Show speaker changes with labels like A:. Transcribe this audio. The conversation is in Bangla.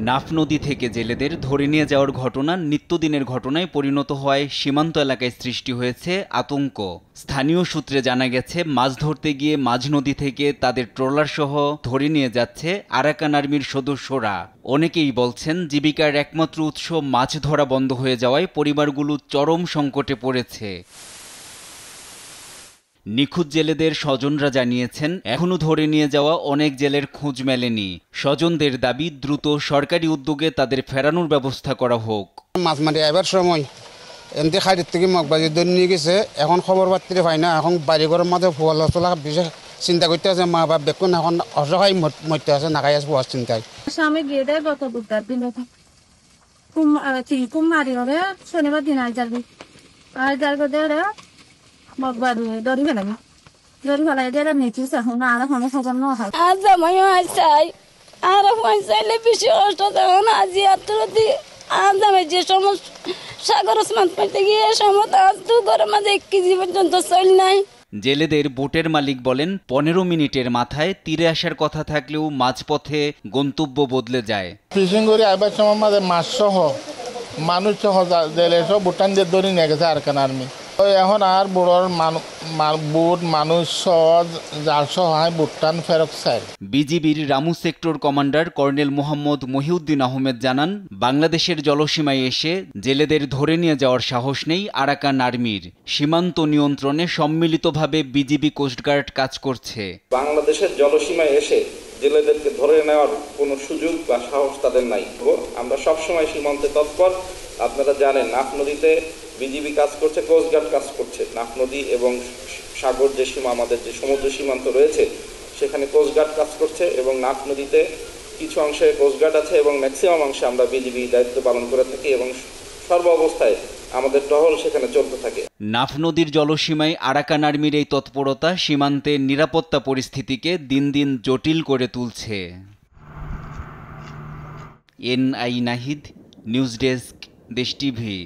A: নাফ নদী থেকে জেলেদের ধরে নিয়ে যাওয়ার ঘটনা নিত্যদিনের ঘটনায় পরিণত হওয়ায় সীমান্ত এলাকায় সৃষ্টি হয়েছে আতঙ্ক। স্থানীয় সূত্রে জানা গেছে, মাছ ধরতে গিয়ে মাঝ নদী থেকে তাদের ট্রলারসহ ধরে নিয়ে যাচ্ছে আরাকান আর্মির সদস্যরা। অনেকেই বলছেন, জীবিকার একমাত্র উৎস মাছ ধরা বন্ধ হয়ে যাওয়ায় পরিবারগুলো চরম সংকটে পড়েছে। নিখোঁজ জেলেদের স্বজনরা জানিয়েছেন, এখনও ধরে নিয়ে যাওয়া অনেক জেলের খোঁজ মেলেনি। স্বজনদের দাবি, দ্রুত সরকারি উদ্যোগে তাদের ফেরানোর ব্যবস্থা করা হোক।
B: মাছ মারি আইবার সময় এমনি খাইর থেকে মগবাজি ধরে নিয়ে গেছে, এখন খবর পাত্রে পাই না। এখন বাড়ি ঘরের মাঝে ফুয়ালা তোলা বিশেষ চিন্তা করতে আছে, মা বাপ দেখুন এখন অসহায় মরতে আছে, নাকাই আছে বহুত চিন্তায়।
C: স্বামী গিয়ে দেয় গত বুধবার দিন কুম মারি হবে শনিবার দিন আজ যার করে মগবার দড়ি ফেলাবি দড়ি ফেলাই দিয়ে নিচ্ছিস এখন আর এখন সজন হয়
D: আজ আমিও চাই আর চাইলে বেশি কষ্ট তখন আজি আত্মরতি আজ আমি যে সমস্ত সাগর স্নান করতে গিয়ে সমস্ত আজ তো ঘরের মাঝে 1 কেজি পর্যন্ত চল নাই।
A: জেলেদের বোটের মালিক বলেন, 15 মিনিটের মাথায় তীরে আসার কথা থাকলেও মাঝপথে গন্তব্য বদলে যায়।
E: ফিশিং করে আবার সময় মাঝে মাছ সহ মানুষ সহ জেলে সহ ভুটান দিয়ে ধরে নিয়ে গেছে আরাকান আর্মি। এখন আর বুড়োর বুট মানুষ সহ জাল সহ ভুটান ফেরত চাই।
A: বিজিবির Ramu sector commander colonel Mohammad Mohiuddin Ahmed জানান, বাংলাদেশের জলসীমায় এসে জেলেদের ধরে নিয়ে যাওয়ার সাহস নেই আরাকান আর্মির। সীমান্ত নিয়ন্ত্রণে সম্মিলিতভাবে বিজিবি কোস্টগার্ড কাজ করছে।
F: বাংলাদেশের জলসীমায় এসে জেলেদেরকে ধরে নেওয়ার কোনো সুযোগ বা সাহস তাদের নাই। আমরা সবসময় সীমান্তে তৎপর। আপনারা জানেন, নাফ নদীতে বিজিবি কাজ করছে, কোস্টগার্ড কাজ করছে। নাফ নদী এবং সাগর যে সীমা, আমাদের যে সমুদ্র সীমান্ত রয়েছে, সেখানে কোস্টগার্ড কাজ করছে এবং নাফ নদীতে কিছু অংশে কোস্টগার্ড আছে এবং ম্যাক্সিমাম অংশে আমরা বিজিবি দায়িত্ব পালন করে থাকি এবং সর্ব অবস্থায় আমাদের টহল সেখানে চলতে থাকে।
A: নাফ নদীর জলসীমায় আরাকান আর্মির এই তৎপরতা সীমান্তের নিরাপত্তা পরিস্থিতিকে দিন দিন জটিল করে তুলছে। NI নাহিদ, নিউজ ডেস্ক, দেশ টিভি।